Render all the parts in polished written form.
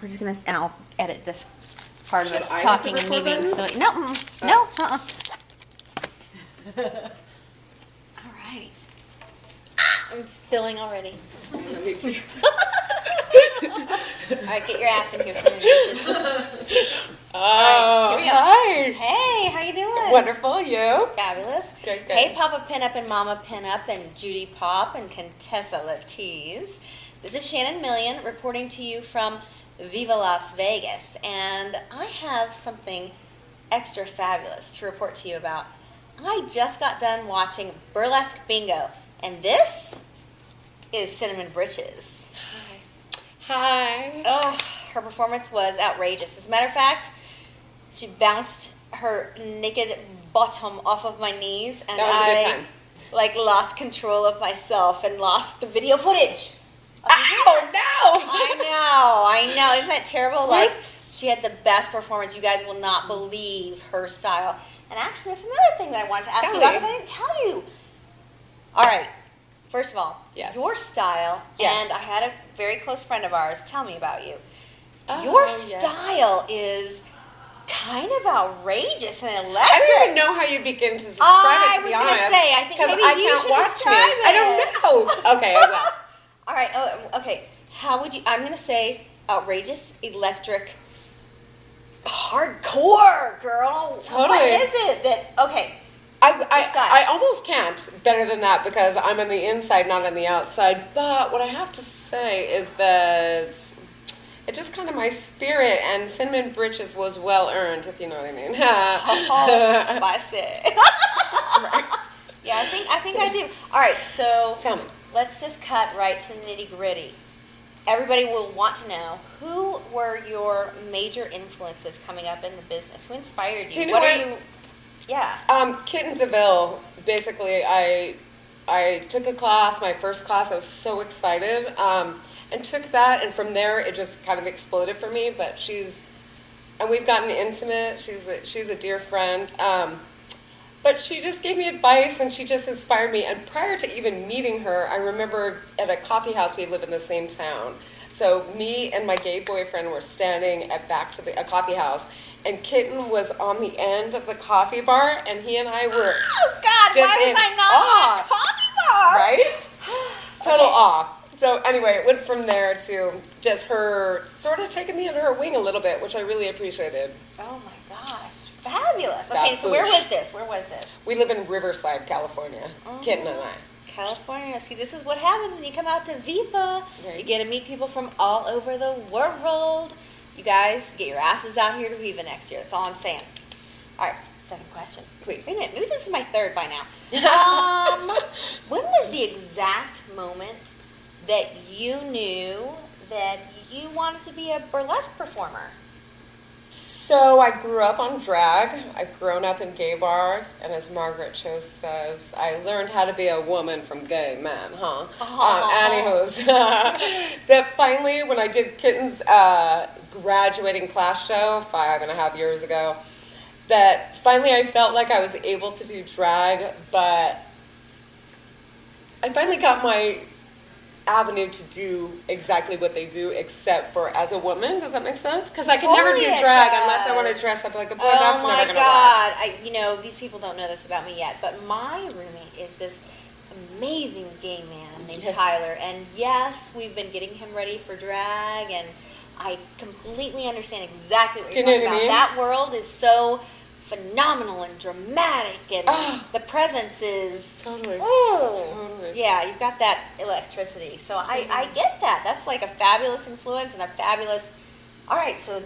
we're just gonna, and I'll edit this part of Should us I talking hit and the me being record silly. No, no, All right. I'm spilling already. All right, get your ass in here, Cinnamon Britches. Oh, Here we go. hi. Hey, how you doing? Wonderful, you? Fabulous. Good. Hey, Papa Pinup and Mama Pinup and Judy Pop and Contessa Latisse. This is Shannon Million reporting to you from Viva Las Vegas, and I have something extra fabulous to report to you about. I just got done watching Burlesque Bingo, and this is Cinnamon Britches. Hi. Oh, her performance was outrageous. As a matter of fact, she bounced her naked bottom off of my knees, and That was a good time. like lost control of myself and lost the video footage. Ow, no! I know. Isn't that terrible? Like, Whoops. she had the best performance. You guys will not believe her style. And actually, that's another thing that I wanted to ask Tell you about, me. but I didn't tell you. All right. First of all, Yes. your style, Yes. and I had a very close friend of ours tell me about you. Oh, Your yes. style is kind of outrageous and electric. I don't even know how you begin to describe I it, to was be gonna honest. say, I think because maybe I you can't should watch me. describe I don't know. Okay, I will. All right. Oh, okay. How would you? I'm going to say outrageous, electric, hardcore, girl. Totally. What is it that? Okay. style. I almost can't better than that because I'm on the inside, not on the outside. But what I have to say is that it's just kind of my spirit, and Cinnamon Britches was well earned, if you know what I mean. Oh, spicy. Right. Yeah, I think I do. All right. So Tell me. let's just cut right to the nitty gritty. Everybody will want to know, who were your major influences coming up in the business? Who inspired you? Do you know what what? are you? Yeah. Kitten DeVille, basically, I took a class, my first class, I was so excited, and took that, and from there, it just kind of exploded for me, but and we've gotten intimate, she's a dear friend, but she just gave me advice, and she just inspired me, and prior to even meeting her, I remember at a coffee house, we live in the same town, so me and my gay boyfriend were standing back to a coffee house, and Kitten was on the end of the coffee bar, and he and I were Oh God! just Why was in I not awe. at that coffee bar? Right? Total awe. So anyway, it went from there to just her sort of taking me under her wing a little bit, which I really appreciated. Oh my gosh! Fabulous. Okay, so where was this? Where was this? We live in Riverside, California, Kitten and I. California. See, this is what happens when you come out to Viva. Right. You get to meet people from all over the world. You guys get your asses out here to Viva next year. That's all I'm saying. All right, second question. Please. Wait a minute. Maybe this is my third by now. When was the exact moment that you knew that you wanted to be a burlesque performer? So I grew up on drag. I've grown up in gay bars, and as Margaret Cho says, I learned how to be a woman from gay men, huh? Anywho's, that finally, when I did Kitten's graduating class show 5.5 years ago, that finally I felt like I was able to do drag, but I finally got my avenue to do exactly what they do, except for as a woman. Does that make sense? Because I can never do Totally it drag does. unless I want to dress up like a boy. Oh That's my never gonna God! These people don't know this about me yet, but my roommate is this amazing gay man named Yes. Tyler, and yes, we've been getting him ready for drag, and I completely understand exactly what Do you're you know talking what I about. mean? That world is so phenomenal and dramatic, and Oh. the presence is Totally. oh, Totally. yeah, you've got that electricity. So I get that. That's like a fabulous influence and a fabulous. All right, so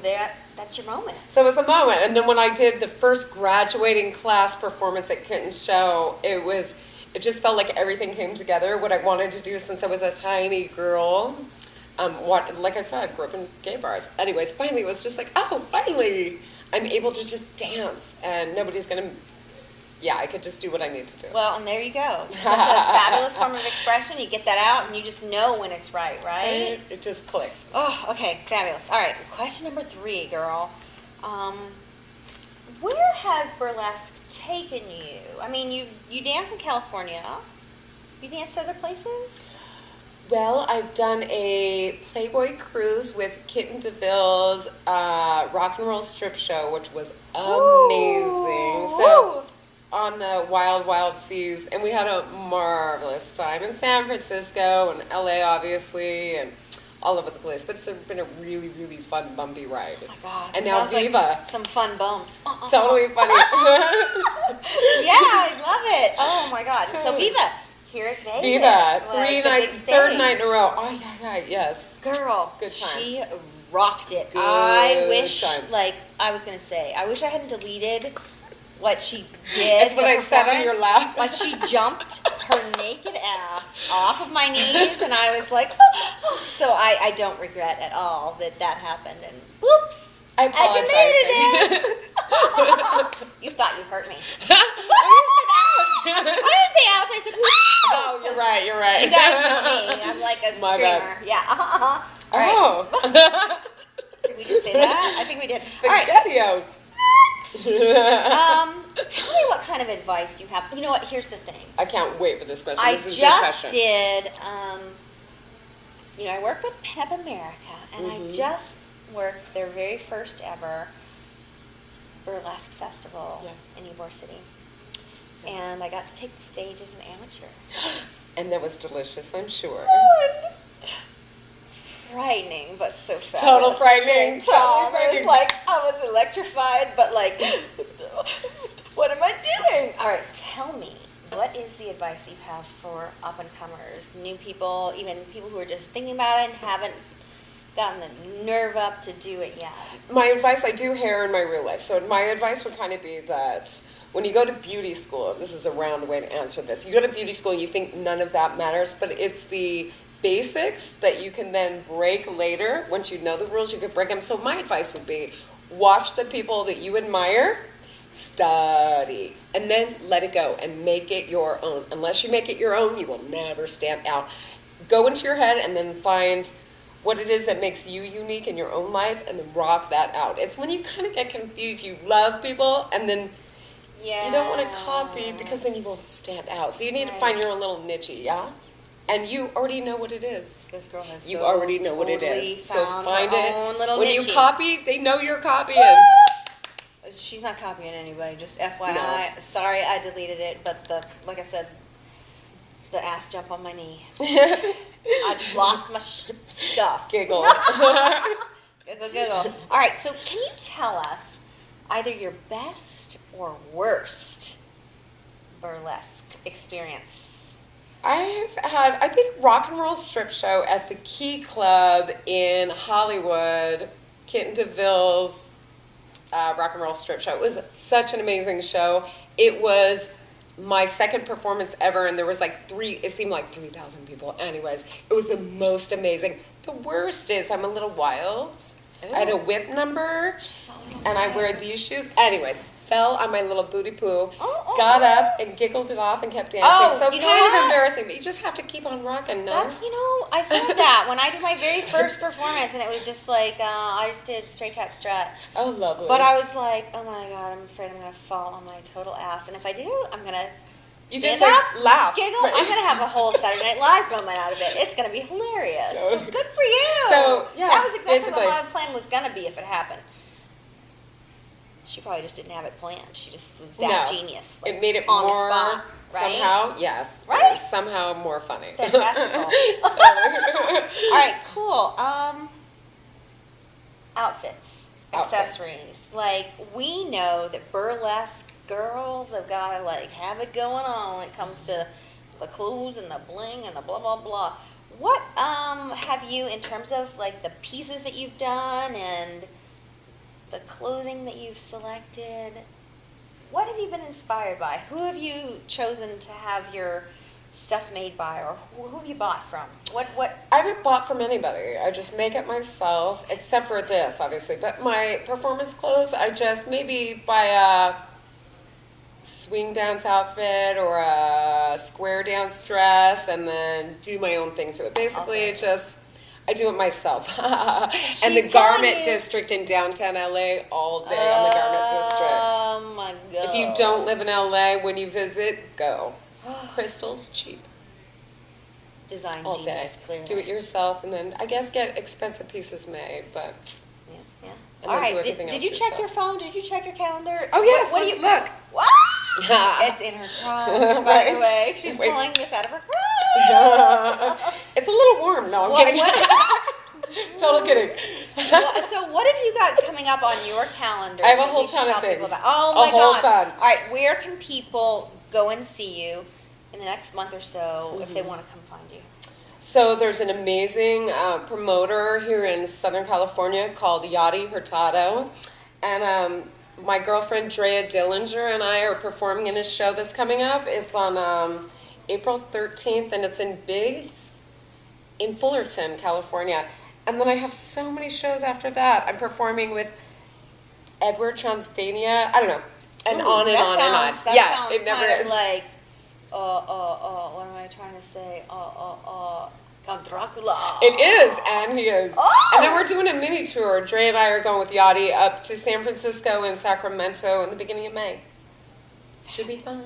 that's your moment. So it was a moment, and then when I did the first graduating class performance at Kitten's show, it just felt like everything came together. What I wanted to do since I was a tiny girl. Like I said, I grew up in gay bars. Anyways, finally it was just like, oh, finally, I'm able to just dance, and nobody's gonna. Yeah, I could just do what I need to do. Well, and there you go. Such a fabulous form of expression. You get that out, and you just know when it's right, right? It just clicked. Oh, okay, fabulous. All right, question number 3, girl. Where has burlesque taken you? I mean, you dance in California. You dance other places? Well, I've done a Playboy cruise with Kitten DeVille's rock and roll strip show, which was amazing. Ooh. So, on the wild, wild seas, and we had a marvelous time in San Francisco and LA, obviously, and all over the place. But it's been a really, really fun, bumpy ride. Oh my God. And now Sounds Viva. Like some fun bumps. Totally funny. Yeah, I love it. Oh my God. So Viva, here at Vegas. Viva, like, third night in a row. Oh, yeah, yes. Girl, Good times. she rocked it. Good I wish, times. I was going to say, I wish I hadn't deleted what she did. That's what I said on your lap. Like, she jumped her naked ass off of my knees, and I was like, so I don't regret at all that happened, and whoops. I apologize. I deleted it. You thought you hurt me. I didn't say ouch. I said, ow! Oh, you're right. You guys know me. I'm like a My screamer. bad. Yeah. All Oh. right. Did we just say that? I think we did. All right. Spaghetti-o. Tell me what kind of advice you have. You know what? Here's the thing. I can't wait for this question. I This is a good just question. did. I work with Pin Up America, and I just worked their very first ever Burlesque festival in Ybor City. And I got to take the stage as an amateur. And that was delicious, I'm sure. Frightening, but so fast. Total frightening. I was like, I was electrified, but like, what am I doing? All right, tell me, what is the advice you have for up-and-comers, new people, even people who are just thinking about it and haven't gotten the nerve up to do it yet? My advice, I do hair in my real life. So my advice would kind of be that when you go to beauty school, this is a round way to answer this. You go to beauty school, you think none of that matters, but it's the basics that you can then break later. Once you know the rules, you can break them. So my advice would be watch the people that you admire, study, and then let it go and make it your own. Unless you make it your own, you will never stand out. Go into your head and then find what it is that makes you unique in your own life and then rock that out. It's when you kind of get confused, you love people and then you don't want to copy because then you won't stand out. So you need to find your own little niche, yeah? And you already know what it is. This girl has You already know what it is. So find it. When you copy, they know you're copying. She's not copying anybody, just FYI. No. Sorry I deleted it, but like I said, the ass jump on my knee. I just lost my stuff. Giggle. Giggle. All right, so can you tell us either your best or worst burlesque experience? I've had, I think, rock and roll strip show at the Key Club in Hollywood, Kitten DeVille's rock and roll strip show. It was such an amazing show. It was my second performance ever, and there was it seemed like 3,000 people. Anyways, it was the most amazing. The worst is I'm a little wild. Ooh. I had a whip number, and I wear these shoes. Anyways, fell on my little booty poo, got up and giggled it off and kept dancing. So kind of embarrassing, but you just have to keep on rocking, no? That's, I saw that when I did my very first performance, and it was just like, I just did straight cat strut. Oh, lovely. But I was like, oh my God, I'm afraid I'm going to fall on my total ass. And if I do, I'm going to stand up, laugh. Giggle. Right. I'm going to have a whole Saturday Night Live moment out of it. It's going to be hilarious. So good for you. So, yeah, that was exactly what my plan was going to be if it happened. She probably just didn't have it planned. She just was that genius. It made it on more the spot, right? somehow, yes. Right? Somehow more funny. Fantastical. All right, cool. Outfits, accessories. Like, we know that burlesque girls have got to have it going on when it comes to the clothes and the bling and the blah blah blah. What have you, in terms of the pieces that you've done and the clothing that you've selected, what have you been inspired by? Who have you chosen to have your stuff made by, or who have you bought from? What? I haven't bought from anybody. I just make it myself, except for this, obviously. But my performance clothes, I just maybe buy a swing dance outfit or a square dance dress and then do my own thing to it. Basically, I do it myself. And the garment district in downtown LA all day on the garment district. Oh my God. If you don't live in LA, when you visit, go. Crystal's cheap. design all day. genius, clearly. Do it yourself, and then I guess get expensive pieces made, but. Yeah, yeah. And All then do right, everything did else you check yourself. your phone? Did you check your calendar? Oh yes, What do let's you look. What? It's in her crotch, by the way. She's Wait. pulling this out of her crotch. It's a little warm. No, I'm What- kidding. what- Total kidding. So what have you got coming up on your calendar? I have a that whole you should ton of tell people things. about? Oh my A whole God. ton. All right, where can people go and see you in the next month or so if they want to come find you? So there's an amazing promoter here in Southern California called Yachty Hurtado, and my girlfriend Drea Dillinger and I are performing in his show that's coming up. It's on April 13th, and it's in Fullerton, California. And then I have so many shows after that. I'm performing with Edward Transylvania. I don't know, and Ooh, on and that on sounds, and on. That sounds it never kind of ends. like, what am I trying to say? Count Dracula. It is, and he is. Oh! And then we're doing a mini tour. Dre and I are going with Yachty up to San Francisco and Sacramento in the beginning of May. Should be fun.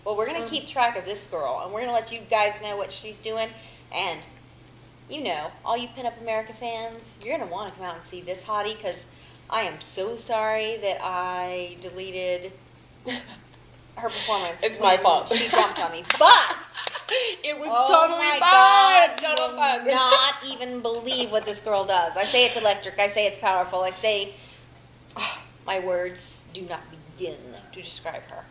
Well, we're going to keep track of this girl, and we're going to let you guys know what she's doing. And, you know, all you Pin Up America fans, you're going to want to come out and see this hottie, because I am so sorry that I deleted her performance. It's when my fault. She jumped on me. But It was oh totally my fun. God, Total you fun. will not even believe what this girl does. I say it's electric. I say it's powerful. I say my words do not begin to describe her.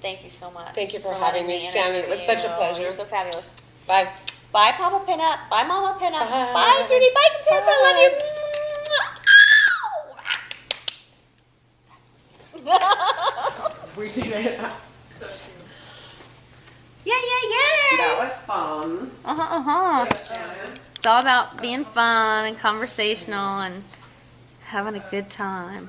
Thank you so much. Thank you for letting having me, Shannon. It was interview such a you. pleasure. You're so fabulous. Bye. Bye, Papa Pinup. Bye, Mama Pinup. Bye. Bye, Judy. Bye, Contessa. I love you. We did it. Yeah, yeah, yeah. That was fun. Shannon. It's all about being fun and conversational and having a good time.